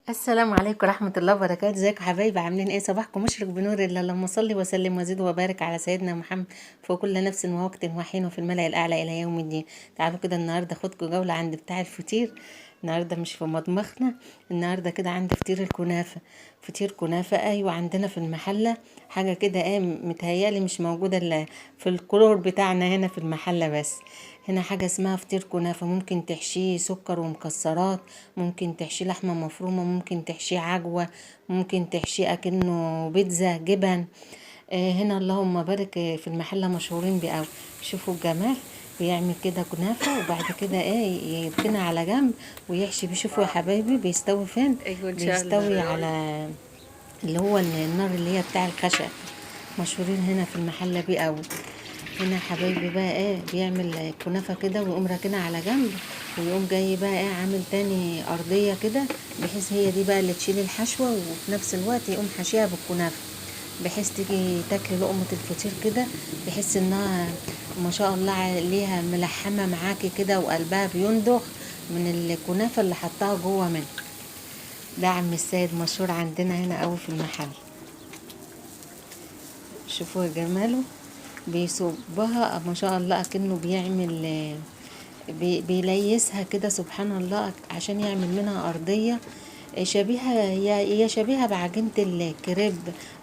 السلام عليكم ورحمة الله وبركاته. ازيكم حبايبي؟ عاملين ايه؟ صباحكم مشرق بنور الله. اللهم صل وسلم وزد وبارك على سيدنا محمد في كل نفس ووقت وحين وفي الملأ الأعلى إلى يوم الدين. تعالوا كده النهاردة خدكم جولة عند بتاع الفطير. النهاردة مش في مطبخنا، النهاردة كده عند فطير الكنافة. فطير كنافة، أيوة، عندنا في المحلة حاجة كده ايه متهيالي مش موجودة الا في الكرور بتاعنا هنا في المحلة بس. هنا حاجة اسمها فطير كنافة، ممكن تحشيه سكر ومكسرات، ممكن تحشيه لحمة مفرومة، ممكن تحشيه عجوة، ممكن تحشيه أكنه بيتزا جبن. هنا اللهم بارك، في المحلة مشهورين بيه أوي. شوفوا الجمال، بيعمل كده كنافة وبعد كده ايه يركنها على جنب ويحشي بيه. شوفوا يا حبايبي بيستوي فين؟ ايوه ان شاء الله. بيستوي على اللي هو النار اللي هي بتاع الخشب. مشهورين هنا في المحلة بيه أوي. هنا حبايبي بقى ايه بيعمل كنافة كده ويقوم راكنها على جنب، ويقوم جاي بقى ايه عامل تاني أرضية كده، بحيث هي دي بقى اللي تشيل الحشوة، وفي نفس الوقت يقوم حاشيها بالكنافة، بحيث تيجي تاكلي لقمة الفطير كده تحس انها ما شاء الله عليها ملحمة معاكي كده، وقلبها بيندخ من الكنافة اللي حطها جوه منه. ده عم السيد مشهور عندنا هنا قوي في المحل. شوفوا جماله، بيصبها ما شاء الله اكنه بيعمل بيليسها كده سبحان الله عشان يعمل منها ارضيه شبيهه، هي شبيهه بعجينه الكريب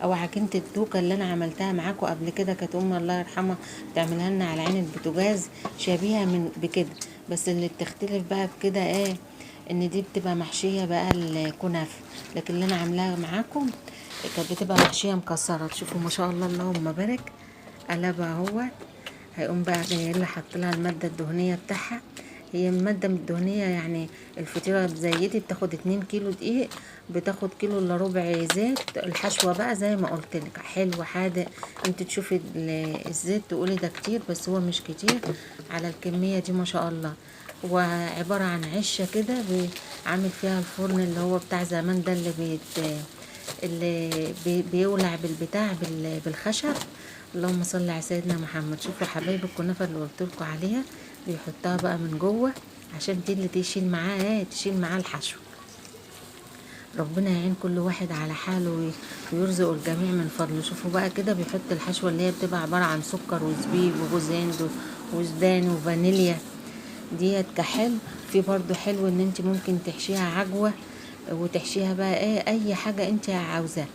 او عجينه التوكه اللي انا عملتها معاكم قبل كده. كانت امي الله يرحمها بتعملها لنا على عين البوتاجاز، شبيهه من بكده، بس اللي بتختلف بقى بكده ايه ان دي بتبقى محشيه بقى الكنافه، لكن اللي انا عاملاها معاكم كانت بتبقى محشيه مكسرات. شوفوا ما شاء الله اللهم بارك، قلبها اهو. هيقوم بقى جاي اللي حط لها الماده الدهنيه بتاعها. هي الماده الدهنيه يعني الفطيره زي دي بتاخد 2 كيلو دقيق، بتاخد كيلو الا ربع زيت. الحشوه بقى زي ما قلت لك حلو حادق، انت تشوفي الزيت تقولي ده كتير، بس هو مش كتير على الكميه دي ما شاء الله. هو عباره عن عشه كده عامل فيها الفرن اللي هو بتاع زمان ده، اللي بيولع بالبتاع بالخشب. اللهم صل على سيدنا محمد. شوفوا حبايب الكنافه اللي قلت لكم عليها، بيحطها بقى من جوه عشان دي اللي تشيل معاه تشيل معاه الحشو. ربنا يعين كل واحد على حاله ويرزق الجميع من فضله. شوفوا بقى كده بيحط الحشوه اللي هي بتبقى عباره عن سكر وزبيب وجوز هند وسوداني وفانيليا ديت كحلو. في برضو حلو ان انت ممكن تحشيها عجوه وتحشيها بقى ايه اي حاجه انت عاوزاها.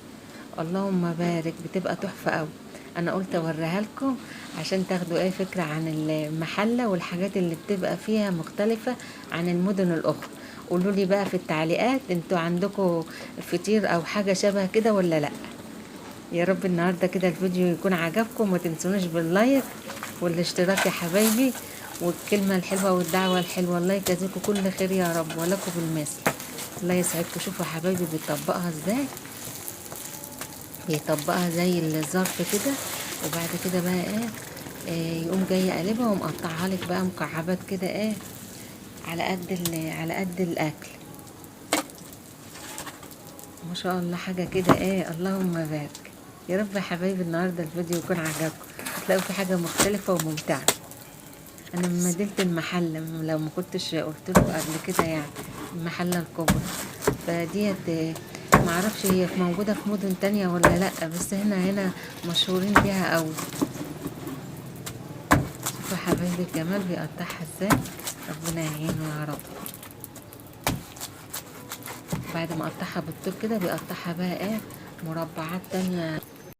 اللهم بارك، بتبقى تحفه قوي. انا قلت اوريها لكم عشان تاخدوا ايه فكره عن المحله والحاجات اللي بتبقى فيها مختلفه عن المدن الاخرى. قولوا لي بقى في التعليقات انتوا عندكم فطير او حاجه شبه كده ولا لا. يا رب النهارده كده الفيديو يكون عجبكم، ما تنسونوش باللايك والاشتراك يا حبايبي، والكلمه الحلوه والدعوه الحلوه. الله يجازيكم كل خير يا رب ولكم بالمثل. الله يسعدكم. شوفوا يا حبايبي بيطبقها ازاي، بيطبقها زي الظرف كده، وبعد كده بقى ايه يقوم جاي قلبها ومقطعها لك بقى مكعبات كده ايه على قد الاكل. ما شاء الله حاجه كده ايه اللهم بارك. يا رب يا حبايبي النهارده الفيديو يكون عجبكم، هتلاقوا في حاجه مختلفه وممتعه. انا من مدينه المحله، لو ما كنتش قلت لكم قبل كده يعني المحله الكبرى. فديت معرفش هي موجوده في مدن تانية ولا لا، بس هنا مشهورين بيها قوي. شوفوا حبايبي الجمال بيقطعها ازاي، ربنا يعينه يا رب. بعد ما قطعها بالطول كده بيقطعها بقى ايه مربعات تانية